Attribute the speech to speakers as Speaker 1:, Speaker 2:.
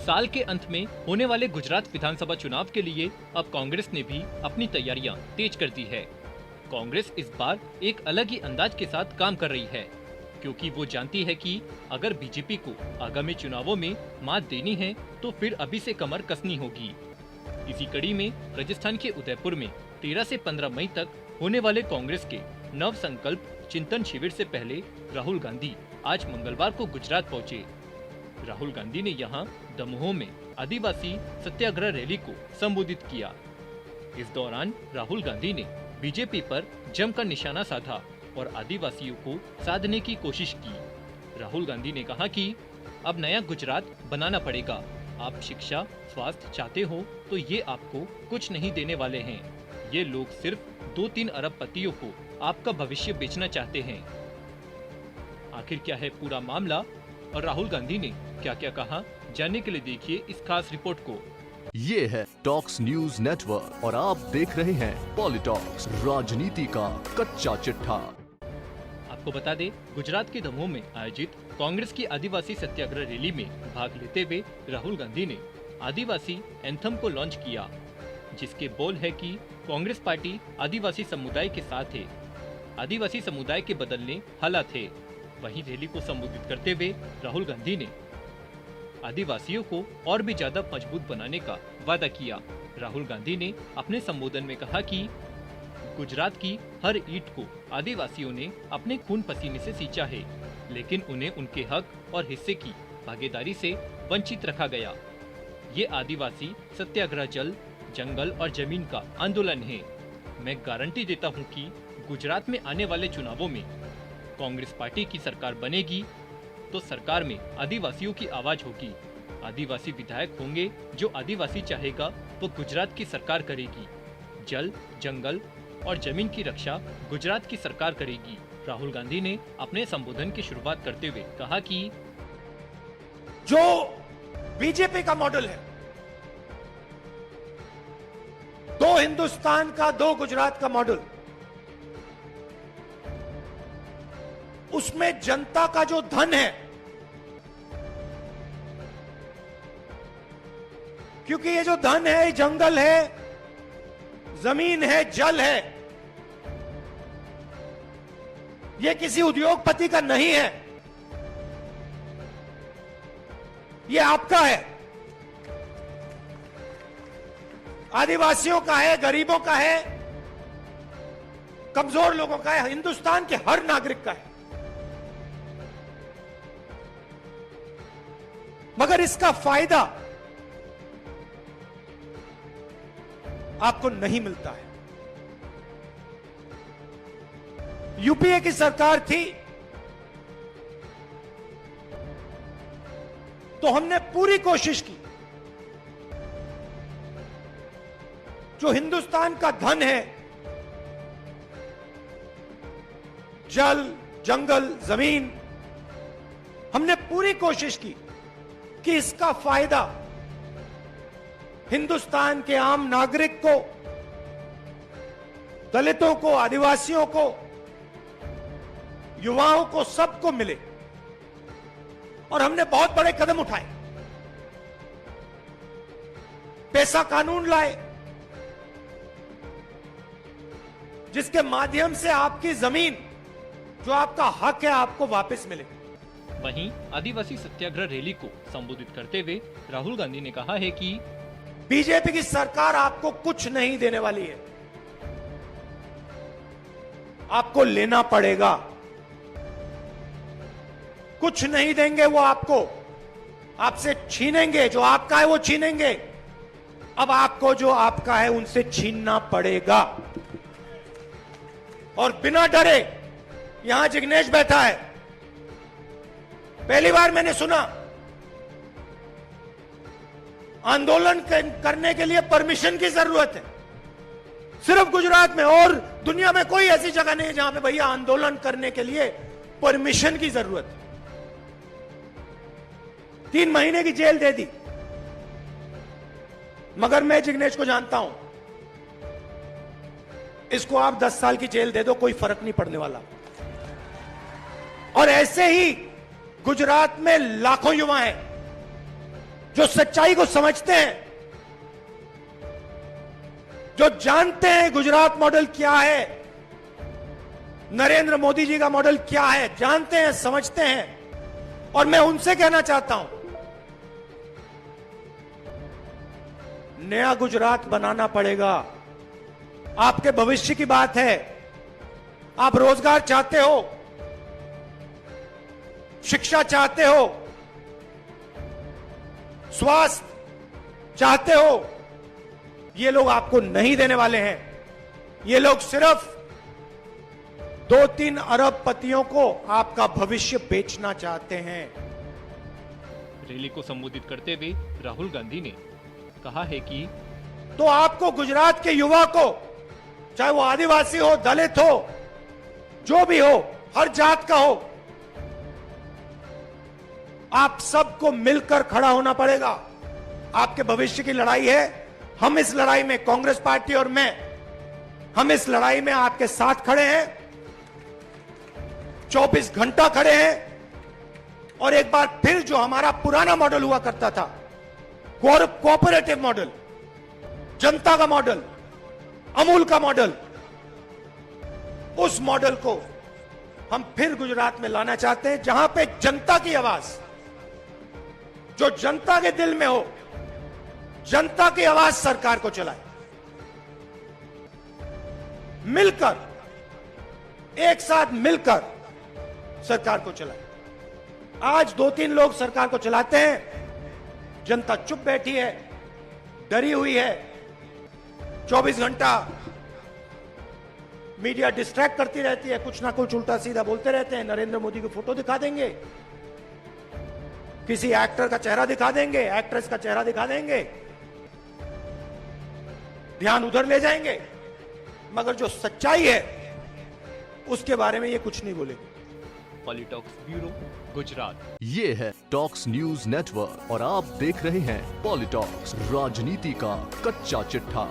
Speaker 1: साल के अंत में होने वाले गुजरात विधानसभा चुनाव के लिए अब कांग्रेस ने भी अपनी तैयारियां तेज कर दी है। कांग्रेस इस बार एक अलग ही अंदाज के साथ काम कर रही है, क्योंकि वो जानती है कि अगर बीजेपी को आगामी चुनावों में मात देनी है तो फिर अभी से कमर कसनी होगी। इसी कड़ी में राजस्थान के उदयपुर में 13 से 15 मई तक होने वाले कांग्रेस के नव संकल्प चिंतन शिविर से पहले राहुल गांधी आज मंगलवार को गुजरात पहुंचे। राहुल गांधी ने यहां दमोह में आदिवासी सत्याग्रह रैली को संबोधित किया। इस दौरान राहुल गांधी ने बीजेपी पर जमकर निशाना साधा और आदिवासियों को साधने की कोशिश की। राहुल गांधी ने कहा कि अब नया गुजरात बनाना पड़ेगा। आप शिक्षा, स्वास्थ्य चाहते हो तो ये आपको कुछ नहीं देने वाले हैं। ये लोग सिर्फ 2-3 अरबपतियों को आपका भविष्य बेचना चाहते हैं। आखिर क्या है पूरा मामला और राहुल गांधी ने क्या क्या कहा, जानने के लिए देखिए इस खास रिपोर्ट को।
Speaker 2: ये है टॉक्स न्यूज नेटवर्क और आप देख रहे हैं पॉलिटॉक्स, राजनीति का कच्चा चिट्ठा।
Speaker 1: आपको बता दें, गुजरात के दमोह में आयोजित कांग्रेस की आदिवासी सत्याग्रह रैली में भाग लेते हुए राहुल गांधी ने आदिवासी एंथम को लॉन्च किया, जिसके बोल है कि कांग्रेस पार्टी आदिवासी समुदाय के साथ है, आदिवासी समुदाय के बदलने हालात है। वहीं रैली को संबोधित करते हुए राहुल गांधी ने आदिवासियों को और भी ज्यादा मजबूत बनाने का वादा किया। राहुल गांधी ने अपने संबोधन में कहा कि गुजरात की हर ईंट को आदिवासियों ने अपने खून पसीने से सींचा है, लेकिन उन्हें उनके हक और हिस्से की भागीदारी से वंचित रखा गया। ये आदिवासी सत्याग्रह जल, जंगल और जमीन का आंदोलन है। मैं गारंटी देता हूँ कि गुजरात में आने वाले चुनावों में कांग्रेस पार्टी की सरकार बनेगी तो सरकार में आदिवासियों की आवाज होगी। आदिवासी विधायक होंगे। जो आदिवासी चाहेगा वो गुजरात की सरकार करेगी। जल, जंगल और जमीन की रक्षा गुजरात की सरकार करेगी। राहुल गांधी ने अपने संबोधन की शुरुआत करते हुए कहा कि
Speaker 3: जो बीजेपी का मॉडल है, 2 हिंदुस्तान का 2 गुजरात का मॉडल, उसमें जनता का जो धन है, क्योंकि ये जो धन है, जंगल है, जमीन है, जल है, ये किसी उद्योगपति का नहीं है, ये आपका है, आदिवासियों का है, गरीबों का है, कमजोर लोगों का है, हिंदुस्तान के हर नागरिक का है। मगर इसका फायदा आपको नहीं मिलता है। यूपीए की सरकार थी तो हमने पूरी कोशिश की, जो हिंदुस्तान का धन है, जल, जंगल, जमीन, हमने पूरी कोशिश की कि इसका फायदा हिंदुस्तान के आम नागरिक को, दलितों को, आदिवासियों को, युवाओं को, सबको मिले। और हमने बहुत बड़े कदम उठाए। पैसा कानून लाए, जिसके माध्यम से आपकी जमीन, जो आपका हक है, आपको वापस मिले।
Speaker 1: वहीं आदिवासी सत्याग्रह रैली को संबोधित करते हुए राहुल गांधी ने कहा है कि
Speaker 3: बीजेपी की सरकार आपको कुछ नहीं देने वाली है, आपको लेना पड़ेगा। कुछ नहीं देंगे वो आपको, आपसे छीनेंगे, जो आपका है वो छीनेंगे। अब आपको जो आपका है उनसे छीनना पड़ेगा। और बिना डरे, यहां जिग्नेश बैठा है, पहली बार मैंने सुना आंदोलन करने के लिए परमिशन की जरूरत है। सिर्फ गुजरात में, और दुनिया में कोई ऐसी जगह नहीं है जहां पे भैया आंदोलन करने के लिए परमिशन की जरूरत है। 3 महीने की जेल दे दी। मगर मैं जिग्नेश को जानता हूं, इसको आप 10 साल की जेल दे दो, कोई फर्क नहीं पड़ने वाला। और ऐसे ही गुजरात में लाखों युवा हैं जो सच्चाई को समझते हैं, जो जानते हैं गुजरात मॉडल क्या है, नरेंद्र मोदी जी का मॉडल क्या है, जानते हैं, समझते हैं। और मैं उनसे कहना चाहता हूं, नया गुजरात बनाना पड़ेगा। आपके भविष्य की बात है। आप रोजगार चाहते हो, शिक्षा चाहते हो, स्वास्थ्य चाहते हो, ये लोग आपको नहीं देने वाले हैं। ये लोग सिर्फ 2-3 अरबपतियों को आपका भविष्य बेचना चाहते हैं।
Speaker 1: रैली को संबोधित करते हुए राहुल गांधी ने कहा है कि
Speaker 3: तो आपको गुजरात के युवा को, चाहे वो आदिवासी हो, दलित हो, जो भी हो, हर जात का हो, आप सबको मिलकर खड़ा होना पड़ेगा। आपके भविष्य की लड़ाई है। हम इस लड़ाई में, कांग्रेस पार्टी और मैं, हम इस लड़ाई में आपके साथ खड़े हैं, 24 घंटा खड़े हैं। और एक बार फिर जो हमारा पुराना मॉडल हुआ करता था, कोऑपरेटिव मॉडल, जनता का मॉडल, अमूल का मॉडल, उस मॉडल को हम फिर गुजरात में लाना चाहते हैं, जहां पे जनता की आवाज, जो जनता के दिल में हो, जनता की आवाज सरकार को चलाए। मिलकर, एक साथ मिलकर सरकार को चलाए। आज 2-3 लोग सरकार को चलाते हैं, जनता चुप बैठी है, डरी हुई है। 24 घंटा मीडिया डिस्ट्रैक्ट करती रहती है, कुछ ना कुछ उल्टा सीधा बोलते रहते हैं। नरेंद्र मोदी की फोटो दिखा देंगे, किसी एक्टर का चेहरा दिखा देंगे, एक्ट्रेस का चेहरा दिखा देंगे, ध्यान उधर ले जाएंगे, मगर जो सच्चाई है उसके बारे में ये कुछ नहीं बोलेंगे।
Speaker 1: पॉलिटॉक्स ब्यूरो, गुजरात।
Speaker 2: ये है टॉक्स न्यूज नेटवर्क और आप देख रहे हैं पॉलिटॉक्स, राजनीति का कच्चा चिट्ठा।